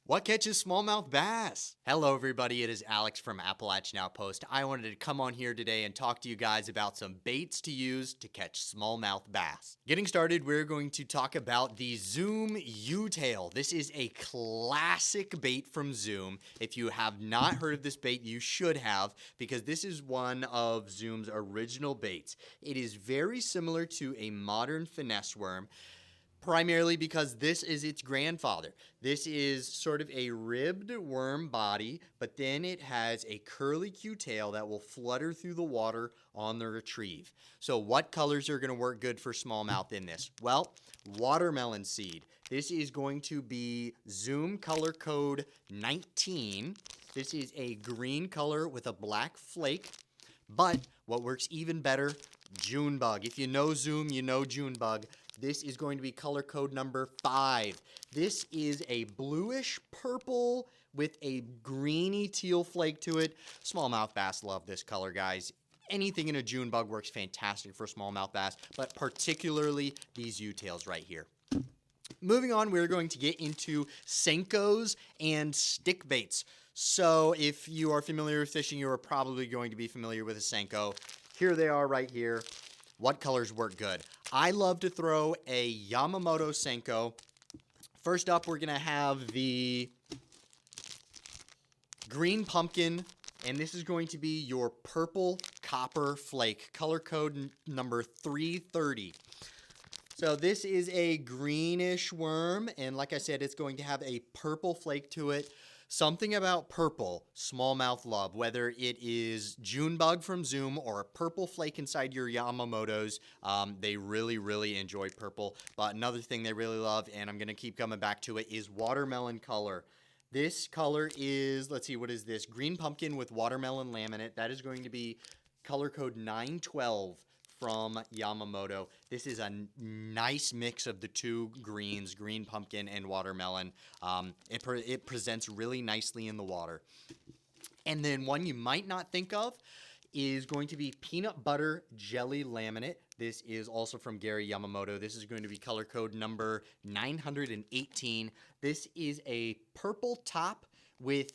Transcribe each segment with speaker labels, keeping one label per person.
Speaker 1: What catches smallmouth bass? Hello everybody, it is Alex from Appalachian Outpost. I wanted to come on here today and talk to you guys about some baits to use to catch smallmouth bass. Getting started, we're going to talk about the Zoom U-tail. This is a classic bait from Zoom. If you have not heard of this bait, you should have, because this is one of Zoom's original baits. It is very similar to a modern finesse worm, primarily because this is its grandfather. This is sort of a ribbed worm body, but then it has a curly Q tail that will flutter through the water on the retrieve. So what colors are going to work good for smallmouth in this? Well, watermelon seed. This is going to be Zoom color code 19. This is a green color with a black flake. But what works even better, June bug. If you know Zoom, you know June bug. This is going to be color code number 5. This is a bluish purple with a greeny teal flake to it. Smallmouth bass love this color, guys. Anything in a June bug works fantastic for smallmouth bass, but particularly these U-tails right here. Moving on, we're going to get into Senkos and stick baits. So if you are familiar with fishing, you are probably going to be familiar with a Senko. Here they are right here. What colors work good? I love to throw a Yamamoto Senko. First up, we're going to have the green pumpkin, and this is going to be your purple copper flake, color code number 330. So this is a greenish worm, and like I said, it's going to have a purple flake to it. Something about purple, smallmouth love, whether it is June bug from Zoom or a purple flake inside your Yamamotos, they really enjoy purple. But another thing they really love, and I'm going to keep coming back to it, is watermelon color. This color is, let's see, what is this? Green pumpkin with watermelon laminate. That is going to be color code 912. From Yamamoto. This is a nice mix of the two greens, green pumpkin and watermelon. It presents really nicely in the water. And then one you might not think of is going to be peanut butter jelly laminate. This is also from Gary Yamamoto. This is going to be color code number 918. This is a purple top with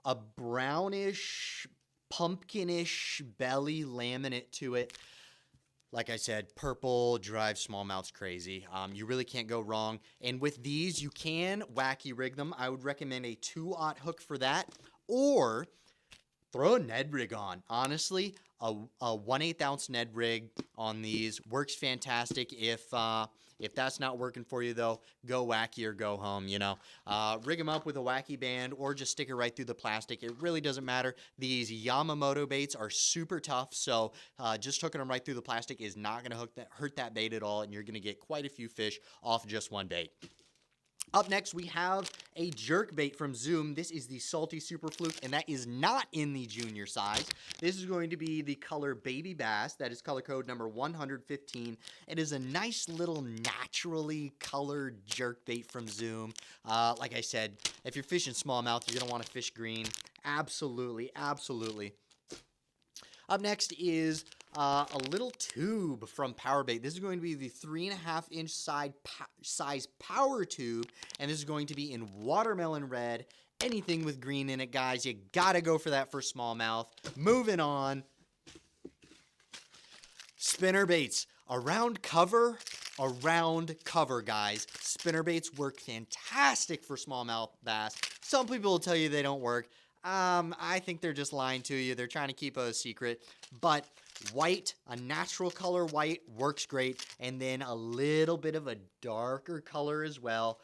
Speaker 1: a brownish, pumpkinish belly laminate to it. Like I said, purple drives smallmouths crazy. You really can't go wrong. And with these, you can wacky rig them. I would recommend a 2/0 hook for that. Or throw a Ned rig on. Honestly, a 1/8 ounce Ned rig on these works fantastic. If that's not working for you, though, go wacky or go home, you know. Rig them up with a wacky band or just stick it right through the plastic. It really doesn't matter. These Yamamoto baits are super tough, so just hooking them right through the plastic is not going to hurt that bait at all, and you're going to get quite a few fish off just one bait. Up next, we have a jerk bait from Zoom. This is the Salty Super Fluke, and that is not in the junior size. This is going to be the color Baby Bass. That is color code number 115. It is a nice little naturally colored jerk bait from Zoom. Like I said, if you're fishing smallmouth, you're going to want to fish green. Absolutely. Up next is a little tube from Powerbait. This is going to be the 3.5-inch size power tube, and this is going to be in watermelon red. Anything with green in it, guys, you gotta go for that for smallmouth. Moving on. Spinner baits. Around cover, guys. Spinner baits work fantastic for smallmouth bass. Some people will tell you they don't work. I think they're just lying to you. They're trying to keep a secret. But white, a natural color white, works great. And then a little bit of a darker color as well.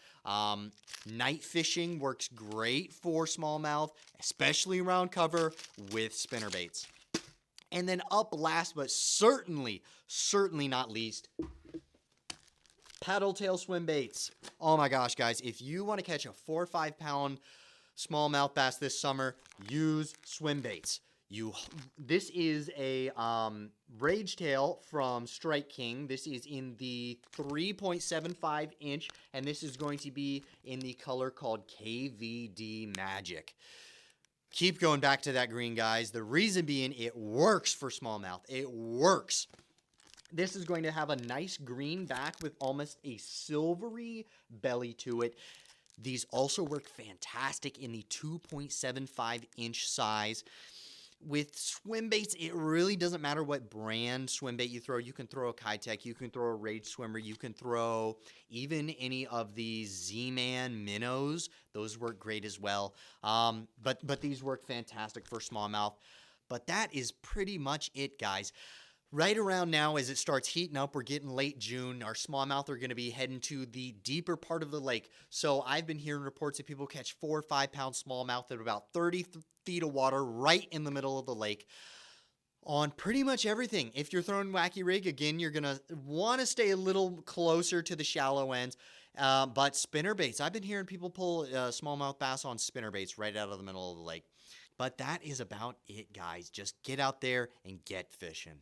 Speaker 1: Night fishing works great for smallmouth, especially around cover with spinner baits. And then up last, but certainly not least, paddle tail swim baits. Oh my gosh, guys, if you want to catch a 4 or 5 pound smallmouth bass this summer, use swim baits. This is a Rage Tail from Strike King. This is in the 3.75 inch, and this is going to be in the color called KVD Magic. Keep going back to that green, guys. The reason being, it works for smallmouth. It works. This is going to have a nice green back with almost a silvery belly to it. These also work fantastic in the 2.75 inch size. With swim baits, it really doesn't matter what brand swim bait you throw. You can throw a Kitech, you can throw a Rage Swimmer, you can throw even any of the Z-Man minnows. Those work great as well. But these work fantastic for smallmouth. But that is pretty much it, guys. Right around now, as it starts heating up, we're getting late June. Our smallmouth are going to be heading to the deeper part of the lake. So I've been hearing reports that people catch 4 or 5 pound smallmouth at about 30 feet of water right in the middle of the lake on pretty much everything. If you're throwing wacky rig, again, you're going to want to stay a little closer to the shallow ends. But spinner baits, I've been hearing people pull smallmouth bass on spinner baits right out of the middle of the lake. But that is about it, guys. Just get out there and get fishing.